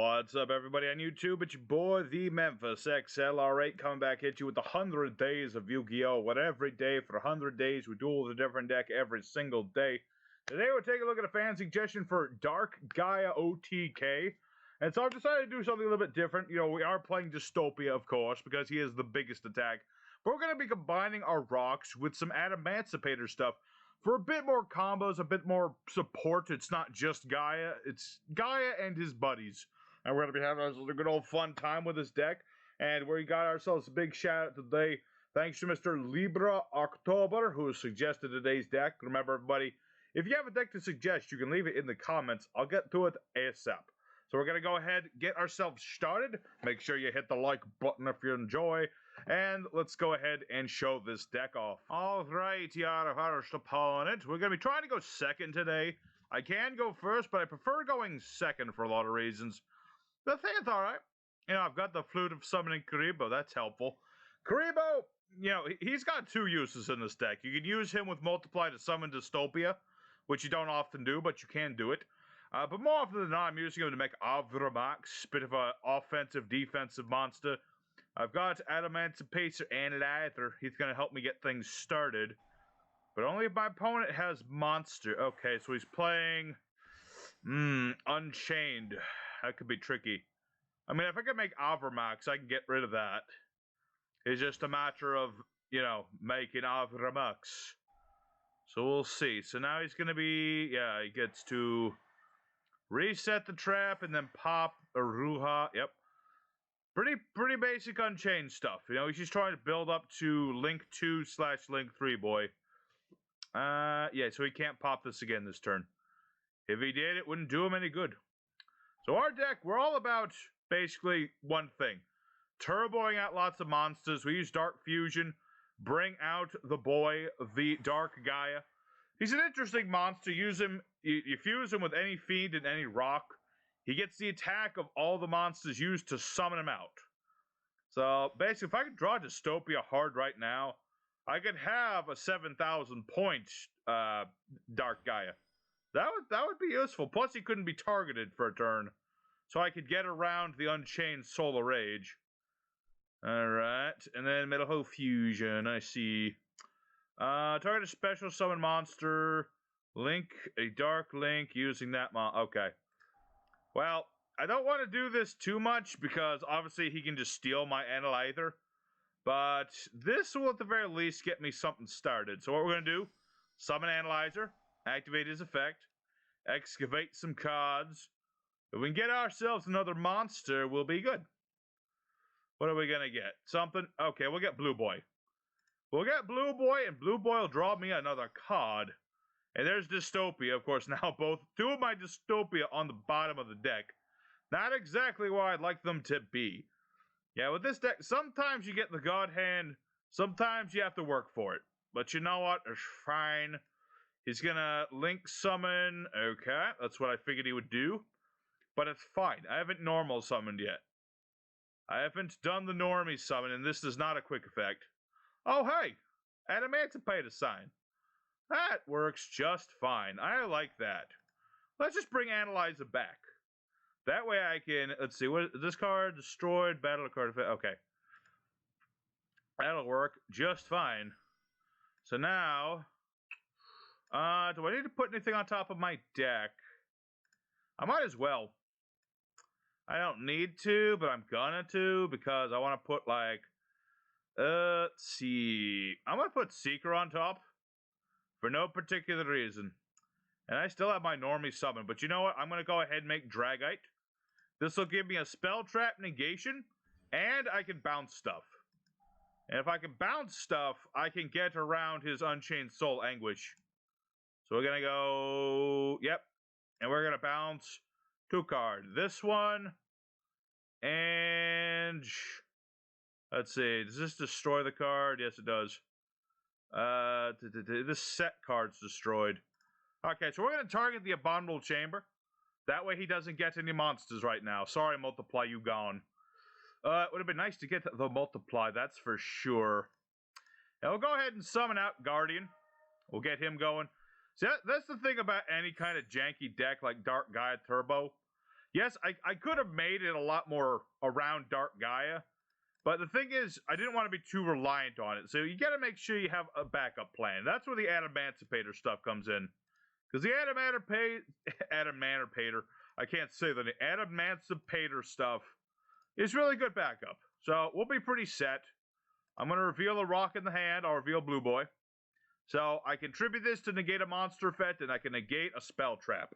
What's up, everybody on YouTube? It's your boy, the Memphis XLR8, coming back at you with 100 days of Yu-Gi-Oh! What every day for 100 days we duel with a different deck every single day. Today we're taking a look at a fan suggestion for Dark Gaia OTK. And so I've decided to do something a little bit different. You know, we are playing Dystopia, of course, because he is the biggest attack. But we're going to be combining our rocks with some Adamancipator stuff for a bit more combos, a bit more support. It's not just Gaia, it's Gaia and his buddies. And we're going to be having a good old fun time with this deck. And we got ourselves a big shout out today. Thanks to Mr. Libra October, who suggested today's deck. Remember, everybody, if you have a deck to suggest, you can leave it in the comments. I'll get to it ASAP. So we're going to go ahead, get ourselves started. Make sure you hit the like button if you enjoy. And let's go ahead and show this deck off. Alright, our first opponent. We're going to be trying to go second today. I can go first, but I prefer going second for a lot of reasons. But I think it's alright. You know, I've got the Flute of Summoning Karibo. That's helpful. Karibo, you know, he's got two uses in this deck. You can use him with Multiply to summon Dystopia, which you don't often do, but you can do it. But more often than not, I'm using him to make Avramax, bit of an offensive, defensive monster. I've got Adamancipator and Lather. He's going to help me get things started. But only if my opponent has monster. Okay, so he's playing Unchained. That could be tricky. I mean, if I can make Avramax, I can get rid of that. It's just a matter of, you know, making Avramax. So we'll see. So now he's going to be, yeah, he gets to reset the trap and then pop a Ruha. Yep. Pretty basic Unchained stuff. You know, he's just trying to build up to Link 2/Link 3, boy. Yeah, so he can't pop this again this turn. If he did, it wouldn't do him any good. So our deck, we're all about basically one thing. Turboing out lots of monsters. We use Dark Fusion. Bring out the boy, the Dark Gaia. He's an interesting monster. Use him, you fuse him with any fiend and any rock. He gets the attack of all the monsters used to summon him out. So, basically, if I could draw Dystopia hard right now, I could have a 7,000 point Dark Gaia. That would be useful. Plus, he couldn't be targeted for a turn. So I could get around the Unchained Solar Rage. Alright, and then Metal Hole Fusion, I see. Target a special summon monster. Link, a Dark Link, using that okay. Well, I don't want to do this too much because obviously he can just steal my Analyzer. But this will at the very least get me something started. So what we're going to do, summon Analyzer, activate his effect, excavate some cards. If we can get ourselves another monster, we'll be good. What are we going to get? Something? Okay, we'll get Blue Boy. We'll get Blue Boy, and Blue Boy will draw me another card. And there's Dystopia, of course, now two of my Dystopia on the bottom of the deck. Not exactly where I'd like them to be. Yeah, with this deck, sometimes you get the God Hand, sometimes you have to work for it. But you know what? It's fine. He's gonna Link Summon. Okay, that's what I figured he would do. But it's fine. I haven't normal summoned yet. I haven't done the normie summon, and this is not a quick effect. Oh, hey! Adamancipator sign. That works just fine. I like that. Let's just bring Analyzer back. That way I can, let's see, what this card destroyed, battle card effect. Okay. That'll work just fine. So now, do I need to put anything on top of my deck? I might as well. I don't need to, but I'm gonna to because I want to put like, let's see. I'm gonna put Seeker on top. For no particular reason. And I still have my normie summon. But you know what? I'm going to go ahead and make Dragite. This will give me a Spell Trap negation. And I can bounce stuff. And if I can bounce stuff, I can get around his Unchained Soul Anguish. So we're going to go... Yep. And we're going to bounce 2 cards. This one. And... Let's see. Does this destroy the card? Yes, it does. This set card's destroyed. Okay, so we're going to target the Abominable Chamber. That way he doesn't get any monsters right now. Sorry, Multiply, you gone. It would have been nice to get the Multiply, that's for sure. And we'll go ahead and summon out Guardian. We'll get him going. See, that's the thing about any kind of janky deck like Dark Gaia Turbo. Yes, I could have made it a lot more around Dark Gaia, but the thing is, I didn't want to be too reliant on it. So you got to make sure you have a backup plan. That's where the Adamancipator stuff comes in. Because the Adamancipator, I can't say the name, Adamancipator stuff is really good backup. So we'll be pretty set. I'm going to reveal a rock in the hand. I'll reveal Blue Boy. So I can tribute this to negate a monster effect, and I can negate a spell trap.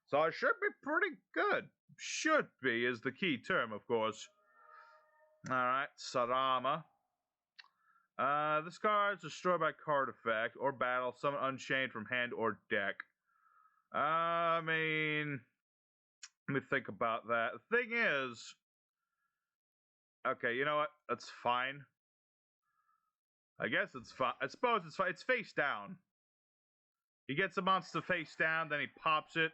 So I should be pretty good. Should be is the key term, of course. Alright, Sarama. This card is destroyed by card effect or battle. Summon Unchained from hand or deck. I mean, let me think about that. The thing is, okay, you know what? That's fine. I guess it's fine. I suppose it's fine. It's face down. He gets the monster face down, then he pops it,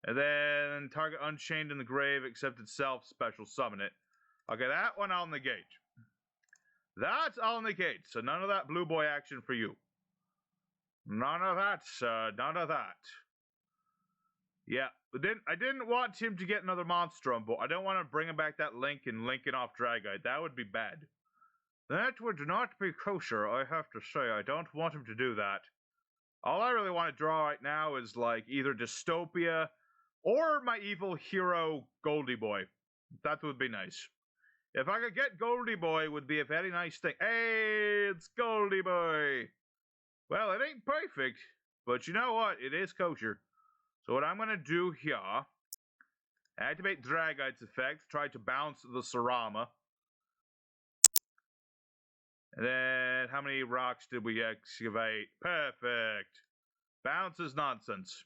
and then target Unchained in the grave, except itself, special summon it. Okay, that one I'll negate. That's I'll negate. So none of that Blue Boy action for you. None of that, sir. None of that. Yeah, I didn't want him to get another monster on board. I don't want to bring him back that Link and linking off Dragite. That would be bad. That would not be kosher, I have to say. I don't want him to do that. All I really want to draw right now is like either Dystopia or my Evil Hero Goldie Boy. That would be nice. If I could get Goldie Boy, would be a very nice thing. Hey, it's Goldie Boy. Well, it ain't perfect, but you know what? It is kosher. So what I'm going to do here, activate Dragite's effect, try to bounce the Sarama. And then, how many rocks did we excavate? Perfect. Bounce is nonsense.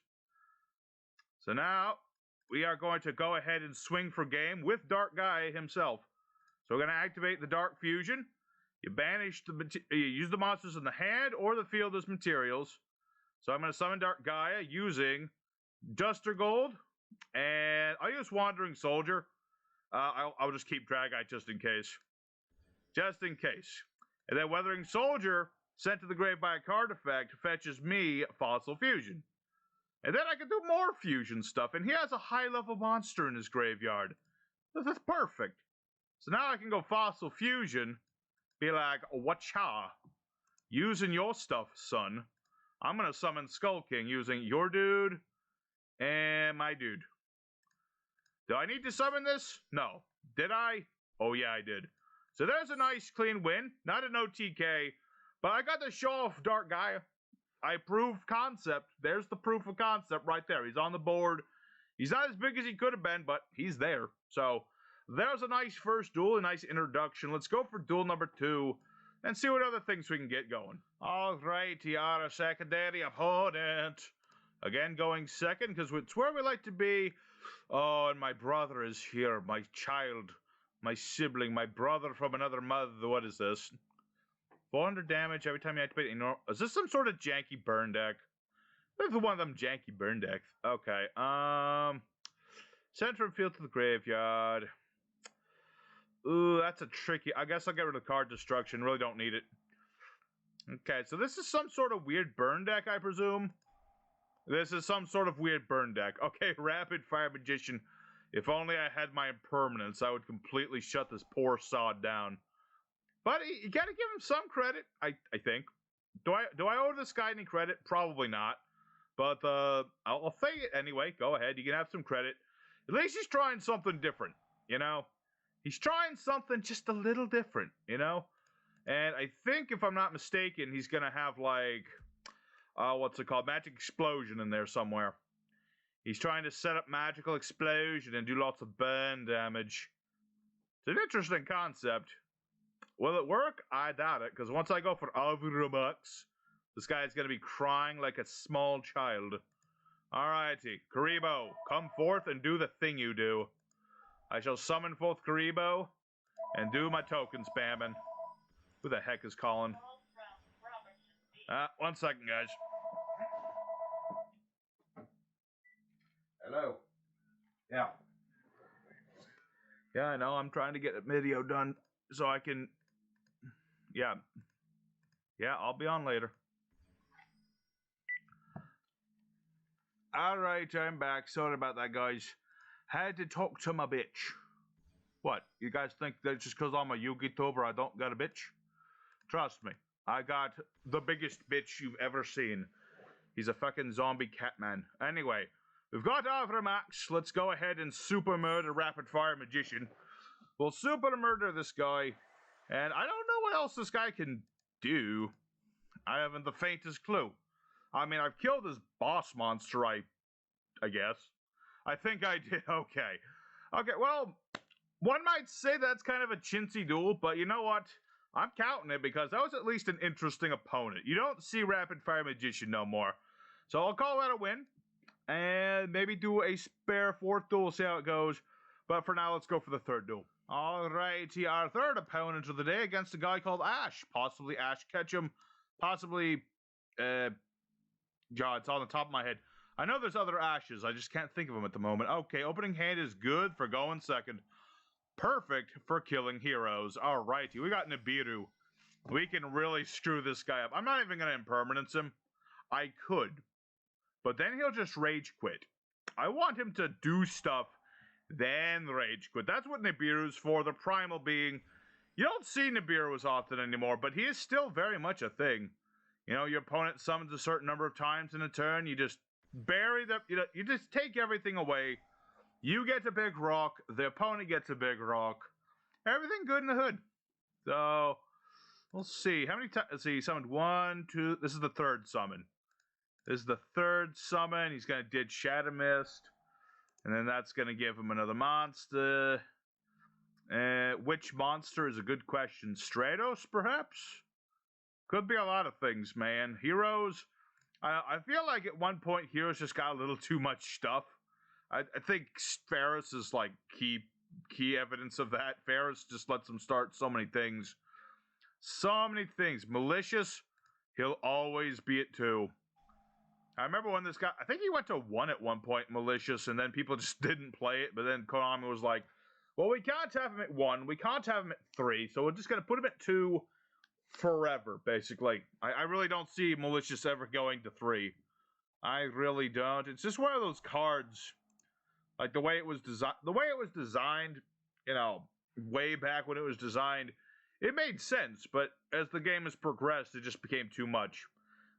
So now, we are going to go ahead and swing for game with Dark Gaia himself. So we're going to activate the Dark Fusion. You banish you use the monsters in the hand or the field as materials. So I'm going to summon Dark Gaia using Duster Gold, and I'll use Wandering Soldier. I'll just keep Dragite just in case. Just in case. And then Weathering Soldier, sent to the grave by a card effect, fetches me Fossil Fusion. And then I can do more fusion stuff, and he has a high-level monster in his graveyard. That's perfect. So now I can go Fossil Fusion, be like, whatcha? Using your stuff, son. I'm going to summon Skull King using your dude and my dude. Do I need to summon this? No. Did I? Oh, yeah, I did. So there's a nice clean win. Not an OTK, but I got to show off Dark Gaia. I proved concept. There's the proof of concept right there. He's on the board. He's not as big as he could have been, but he's there. So there's a nice first duel, a nice introduction. Let's go for duel number 2 and see what other things we can get going. All right, our secondary opponent. Again, going second, because it's where we like to be. Oh, and my brother is here. My child, my sibling, my brother from another mother. What is this? 400 damage every time you activate a normal. Is this some sort of janky burn deck? This is one of them janky burn decks. Okay, send from field to the graveyard. Ooh, that's a tricky. I guess I'll get rid of card destruction. Really don't need it. Okay, so this is some sort of weird burn deck, I presume. This is some sort of weird burn deck. Okay, Rapid Fire Magician. If only I had my impermanence, I would completely shut this poor sod down. But you gotta give him some credit, I think. Do I owe this guy any credit? Probably not. But I'll say it anyway. Go ahead, you can have some credit. At least he's trying something different, you know? He's trying something just a little different, you know? And I think, if I'm not mistaken, he's gonna have, like, what's it called? Magic Explosion in there somewhere. He's trying to set up Magical Explosion and do lots of burn damage. It's an interesting concept. Will it work? I doubt it, because once I go for Avramux, this guy's gonna be crying like a small child. Alrighty, Karibo, come forth and do the thing you do. I shall summon forth Karibo and do my token spamming. Who the heck is calling? 1 second, guys. Hello. Yeah. Yeah, I know. I'm trying to get a video done so I can. Yeah. Yeah, I'll be on later. Alright, I'm back. Sorry about that, guys. Had to talk to my bitch. What? You guys think that just because I'm a Yugitober I don't got a bitch? Trust me. I got the biggest bitch you've ever seen. He's a fucking zombie catman. Anyway, we've got Max. Let's go ahead and super murder Rapid Fire Magician. We'll super murder this guy. And I don't know what else this guy can do. I haven't the faintest clue. I mean, I've killed his boss monster, I guess. I think I did okay. Okay, well, one might say that's kind of a chintzy duel, but you know what? I'm counting it because that was at least an interesting opponent. You don't see Rapid Fire Magician no more. So I'll call that a win. And maybe do a spare fourth duel, see how it goes. But for now, let's go for the third duel. Alrighty, our third opponent of the day against a guy called Ash. Possibly Ash Ketchum. Possibly, God, it's on the top of my head. I know there's other Ashes, I just can't think of them at the moment. Okay, opening hand is good for going second. Perfect for killing heroes. Alrighty, we got Nibiru. We can really screw this guy up. I'm not even going to impermanence him. I could. But then he'll just rage quit. I want him to do stuff, then rage quit. That's what Nibiru's for, the primal being. You don't see Nibiru as often anymore, but he is still very much a thing. You know, your opponent summons a certain number of times in a turn, you just bury them, you just take everything away. You get a big rock, the opponent gets a big rock. Everything good in the hood. So, we'll see. How many times? Let's see, he summoned 1, 2, this is the third summon. This is the third summon. He's going to ditch Shadow Mist. And then that's going to give him another monster. Which monster is a good question. Stratos, perhaps? Could be a lot of things, man. Heroes. I feel like at one point, Heroes just got a little too much stuff. I think Ferris is like key evidence of that. Ferris just lets him start so many things. So many things. Malicious, he'll always be at 2. I remember when this guy, I think he went to 1 at one point, Malicious, and then people just didn't play it, but then Konami was like, well, we can't have him at 1, we can't have him at 3, so we're just going to put him at 2 forever, basically. I really don't see Malicious ever going to 3. I really don't. It's just one of those cards, like the way it was designed, you know, way back when it was designed, it made sense, but as the game has progressed, it just became too much.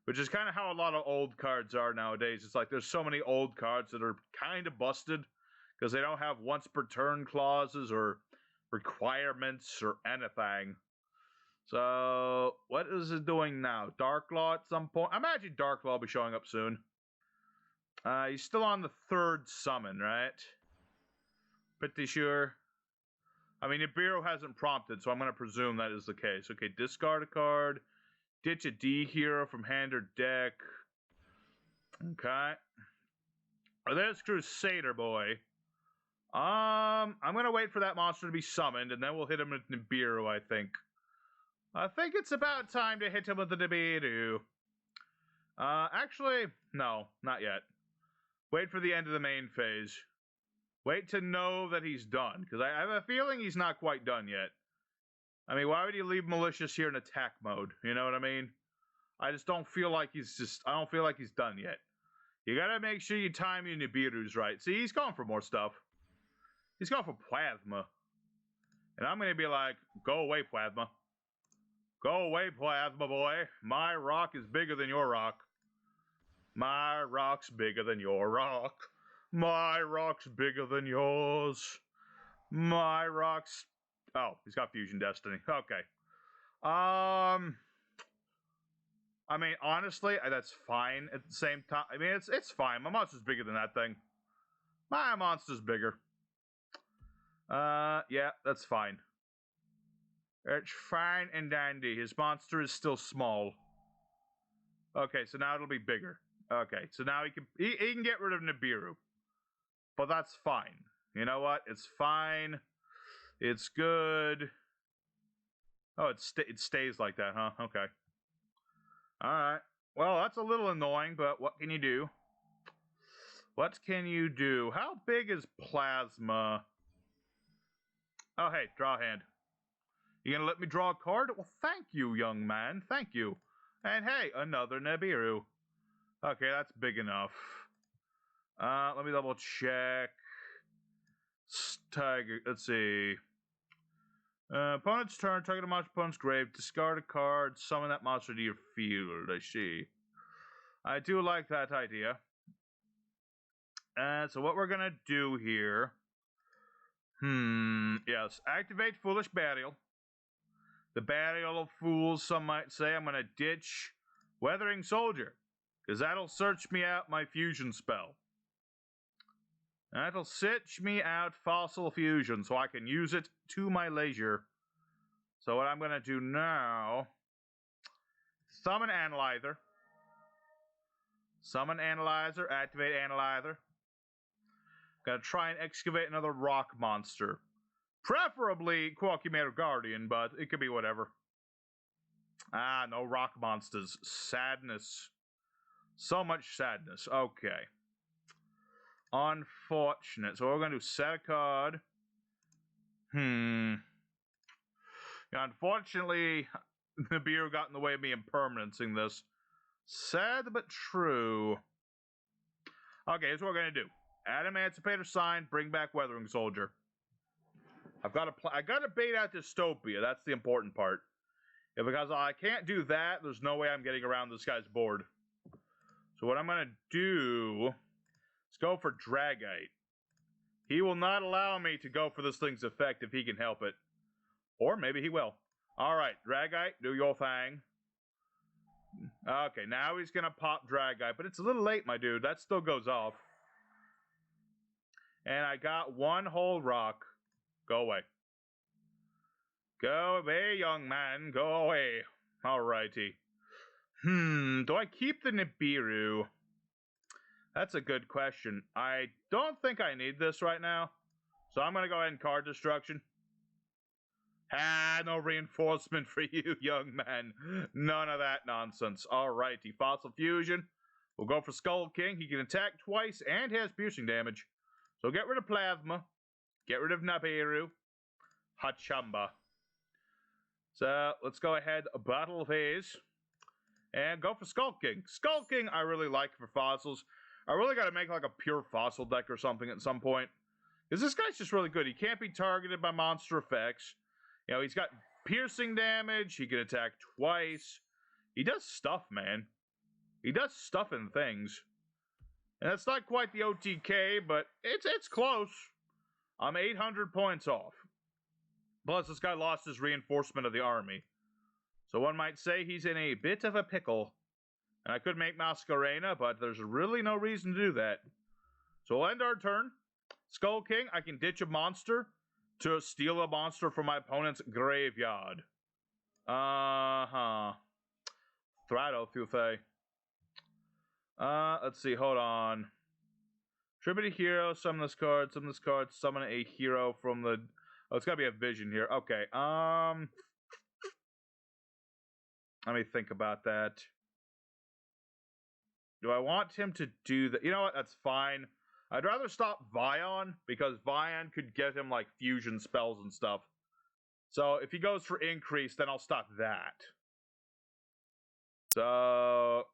Which is kind of how a lot of old cards are nowadays. It's like there's so many old cards that are kind of busted because they don't have once per turn clauses or requirements or anything. So, what is it doing now? Darklaw at some point? I imagine Darklaw will be showing up soon. He's still on the third summon, right? Pretty sure. I mean, Nibiru hasn't prompted, so I'm going to presume that is the case. Okay, discard a card. Ditch a D hero from hand or deck. Okay. Oh, there's Crusader Boy. I'm gonna wait for that monster to be summoned, and then we'll hit him with Nibiru, I think. I think it's about time to hit him with the Nibiru. Actually, no, not yet. Wait for the end of the main phase. Wait to know that he's done, because I have a feeling he's not quite done yet. I mean, why would you leave Malicious here in attack mode? You know what I mean? I just don't feel like I don't feel like he's done yet. You gotta make sure you time your Nibiru's right. See, he's going for more stuff. He's going for Plasma. And I'm gonna be like, go away, Plasma. Go away, Plasma boy. My rock is bigger than your rock. My rock's bigger than your rock. My rock's bigger than yours. My rock's... Oh, he's got Fusion Destiny. Okay. I mean, honestly, that's fine at the same time. I mean, it's fine. My monster's bigger than that thing. My monster's bigger. Yeah, that's fine. It's fine and dandy. His monster is still small. Okay, so now it'll be bigger. Okay, so now he can get rid of Nibiru. But that's fine. You know what? It's fine. It's good. Oh, it stays like that, huh? Okay. Alright. Well, that's a little annoying, but what can you do? What can you do? How big is Plasma? Oh, hey, draw a hand. You gonna let me draw a card? Well, thank you, young man. Thank you. And hey, another Nibiru. Okay, that's big enough. Let me double check. Let's see. Opponent's turn, target a monster opponent's grave, discard a card, summon that monster to your field. I see. I do like that idea. So what we're gonna do here... yes. Activate Foolish Burial. The Burial of Fools, some might say. I'm gonna ditch Weathering Soldier, because that'll search me out my fusion spell. That'll search me out Fossil Fusion, so I can use it to my leisure. So what I'm going to do now... Summon Analyzer. Summon Analyzer, activate Analyzer. Gonna try and excavate another rock monster. Preferably Quakimator Guardian, but it could be whatever. Ah, no rock monsters. Sadness. So much sadness. Okay. Unfortunate. So we're going to set a card. Yeah, unfortunately, Nibiru got in the way of me impermanencing this. Sad but true. Okay, here's what we're going to do. Adamancipator sign, bring back Weathering Soldier. I got to bait out Dystopia. That's the important part. Yeah, because I can't do that, there's no way I'm getting around this guy's board. So what I'm going to do is go for Dragite. He will not allow me to go for this thing's effect if he can help it. Or maybe he will. Alright, Dragite, do your thing. Okay, now he's going to pop Dragite, but it's a little late, my dude. That still goes off. And I got one whole rock. Go away. Go away, young man. Go away. Alrighty. Do I keep the Nibiru? That's a good question. I don't think I need this right now. So I'm going to go ahead and card destruction. Ah, no reinforcement for you, young man. None of that nonsense. Alrighty, Fossil Fusion. We'll go for Skull King. He can attack twice and has piercing damage. So get rid of Plasma. Get rid of Nibiru. Hachamba. So let's go ahead, battle phase. And go for Skull King. Skull King I really like for fossils. I really got to make like a pure fossil deck or something at some point. Because this guy's just really good. He can't be targeted by monster effects. You know, he's got piercing damage. He can attack twice. He does stuff, man. He does stuff and things. And it's not quite the OTK, but it's close. I'm 800 points off. Plus, this guy lost his reinforcement of the army. So one might say he's in a bit of a pickle. And I could make Masquerena, but there's really no reason to do that. So we'll end our turn. Skull King, I can ditch a monster to steal a monster from my opponent's graveyard. Thrado Thuthe. Let's see, hold on. Tribute a hero, summon this card, summon a hero from the... Oh, it's gotta be a vision here. Okay, let me think about that. Do I want him to do that? You know what? That's fine. I'd rather stop Vion, because Vion could get him, like, fusion spells and stuff. So, if he goes for increase, then I'll stop that. So,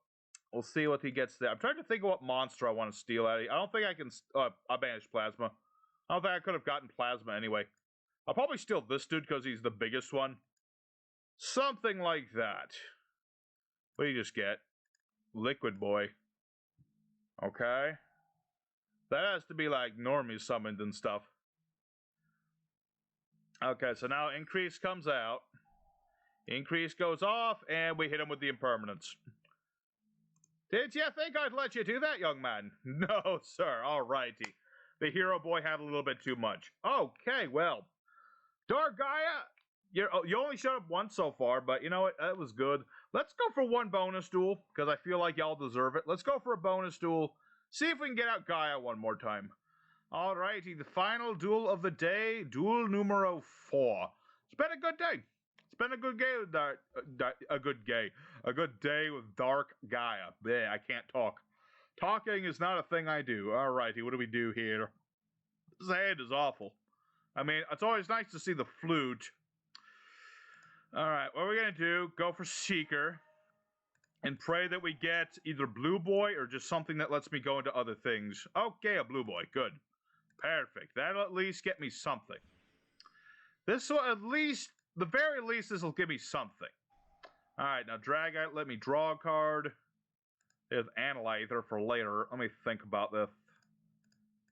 we'll see what he gets there. I'm trying to think of what monster I want to steal out of. I don't think I can... I'll banish Plasma. I don't think I could have gotten Plasma anyway. I'll probably steal this dude, because he's the biggest one. Something like that. What do you just get? Liquid Boy. Okay. That has to be like normie summoned and stuff. Okay, so now increase comes out. Increase goes off, and we hit him with the impermanence. Did you think I'd let you do that, young man? No, sir. Alrighty. The hero boy had a little bit too much. Okay, well. Dark Gaia, you only showed up once so far, but you know what? That was good. Let's go for one bonus duel, because I feel like y'all deserve it. Let's go for a bonus duel. See if we can get out Gaia one more time. Alrighty, the final duel of the day, duel numero 4. It's been a good day. It's been a good day with a good day with Dark Gaia. Bleh, I can't talk. Talking is not a thing I do. Alrighty, what do we do here? This hand is awful. I mean, it's always nice to see the flute. Alright, what are we going to do? Go for Seeker. And pray that we get either Blue Boy or just something that lets me go into other things. Okay, a Blue Boy. Good. Perfect. That'll at least get me something. This will at least, the very least, this will give me something. Alright, now drag out, let me draw a card. There's Analyzer for later. Let me think about this.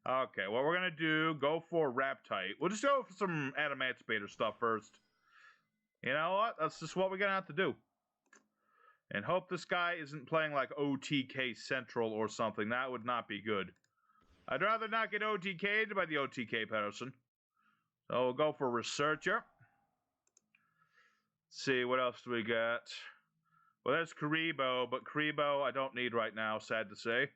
Okay, what we're gonna do, go for Raptite. We'll just go for some Adamancipator stuff first. You know what? That's just what we're gonna have to do. And hope this guy isn't playing like OTK Central or something. That would not be good. I'd rather not get OTK'd by the OTK person. So we'll go for Researcher. Let's see, what else do we got? Well, there's Karibo, but Karibo I don't need right now, sad to say.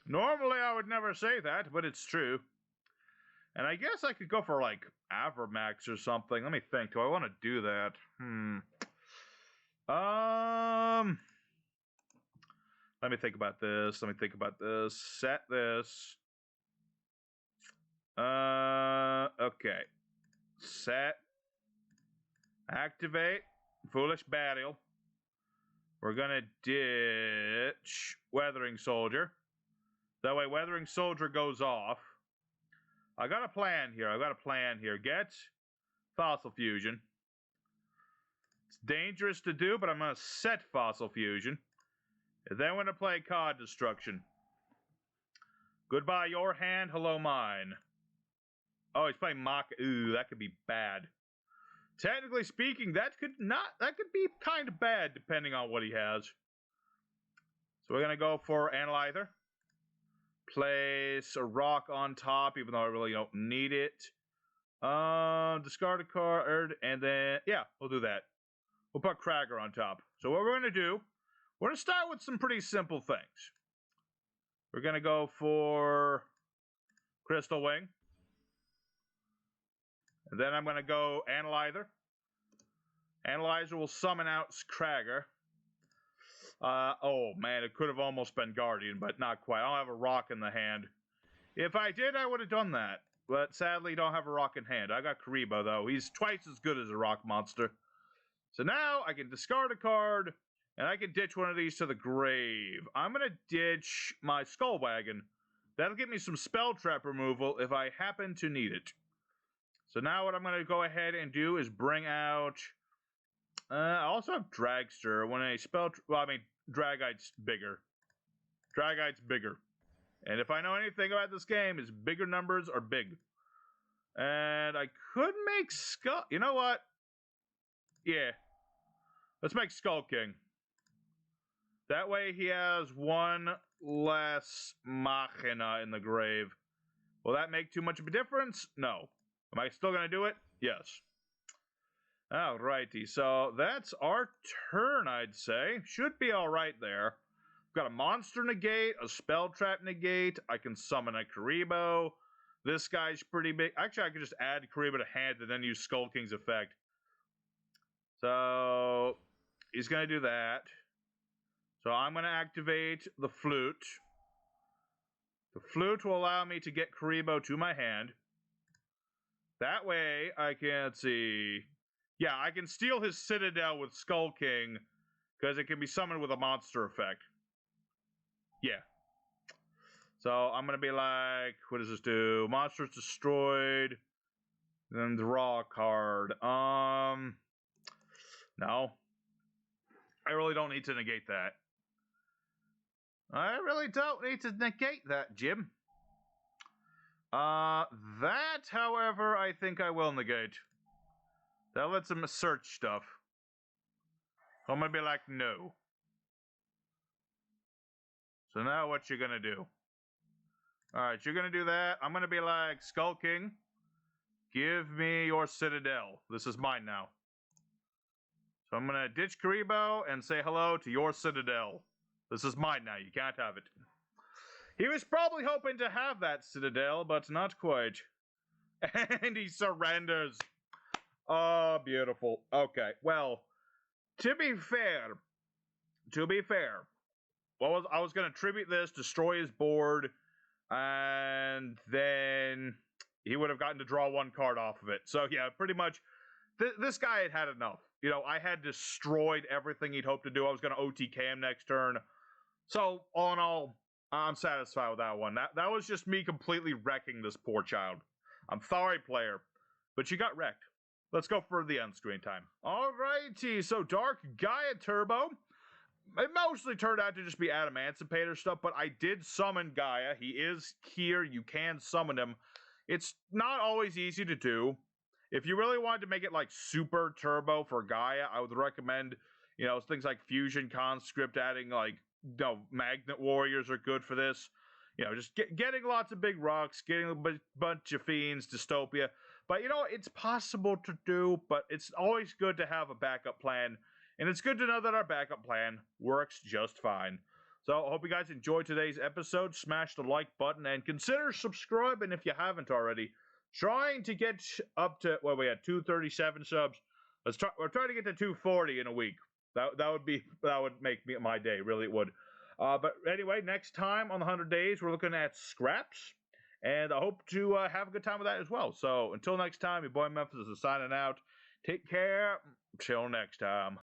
Normally I would never say that, but it's true. And I guess I could go for, like, Avermax or something. Let me think. Do I want to do that? Let me think about this. Set this. Okay. Set. Activate. Foolish Battle. We're gonna ditch Weathering Soldier. That way Weathering Soldier goes off. I got a plan here. Get Fossil Fusion. It's dangerous to do, but I'm gonna set Fossil Fusion. And then we're gonna play Card Destruction. Goodbye your hand, hello mine. Oh, he's playing Mach. Ooh, that could be bad. Technically speaking, that could be kind of bad depending on what he has. So we're gonna go for Analyzer. Place a rock on top, even though I really don't need it. Discard a card, and then yeah, we'll do that. We'll put Krager on top. So what we're gonna do, we're gonna start with some pretty simple things. We're gonna go for Crystal Wing. And then I'm going to go Analyzer. Analyzer will summon out Krager. Oh, man, it could have almost been Guardian, but not quite. I don't have a rock in the hand. If I did, I would have done that. But sadly, don't have a rock in hand. I got Karibo, though. He's twice as good as a rock monster. So now I can discard a card, and I can ditch one of these to the grave. I'm going to ditch my Skull Wagon. That'll get me some spell trap removal if I happen to need it. So now what I'm going to go ahead and do is bring out... I also have Dragster. When a spell... Well, I mean, Dragite's bigger. Dragite's bigger. And if I know anything about this game, is bigger numbers are big. And I could make Skull... You know what? Yeah. Let's make Skull King. That way he has one less Machina in the grave. Will that make too much of a difference? No. Am I still going to do it? Yes. Alrighty, so that's our turn, I'd say. Should be alright there. We've got a monster negate, a spell trap negate. I can summon a Karibo. This guy's pretty big. Actually, I could just add Karibo to hand and then use Skull King's effect. So, he's going to do that. So I'm going to activate the Flute. The Flute will allow me to get Karibo to my hand. That way, I can, let's see... Yeah, I can steal his Citadel with Skull King, because it can be summoned with a monster effect. Yeah. So, I'm going to be like, what does this do? Monsters destroyed, then draw a card. No. I really don't need to negate that. I really don't need to negate that, Jim. That, however, I think I will negate. That lets him search stuff. I'm gonna be like, no. So now what you gonna do? Alright, you're gonna do that. I'm gonna be like, Skull King, give me your Citadel. This is mine now. So I'm gonna ditch Karibo and say hello to your Citadel. This is mine now, you can't have it. He was probably hoping to have that Citadel, but not quite. And he surrenders. Oh, beautiful. Okay, well, to be fair, I was going to tribute this, destroy his board, and then he would have gotten to draw one card off of it. So, yeah, pretty much, this guy had had enough. You know, I had destroyed everything he'd hoped to do. I was going to OTK him next turn. So, all in all, I'm satisfied with that one. That was just me completely wrecking this poor child. I'm sorry, player, but you got wrecked. Let's go for the end screen time. Alrighty, so Dark Gaia Turbo. It mostly turned out to just be Adamancipator stuff, but I did summon Gaia. He is here. You can summon him. It's not always easy to do. If you really wanted to make it like super turbo for Gaia, I would recommend, things like Fusion Conscript, adding like, Magnet Warriors are good for this. Just getting lots of big rocks, getting a bunch of fiends, Dystopia. But, it's possible to do, but it's always good to have a backup plan. And it's good to know that our backup plan works just fine. So I hope you guys enjoyed today's episode. Smash the like button and consider subscribing if you haven't already. Trying to get up to, we had 237 subs. We're trying to get to 240 in a week. That would make my day, really it would. But anyway, next time on the 100 days, we're looking at scraps. And I hope to have a good time with that as well. So until next time, your boy Memphis is signing out. Take care. Till next time.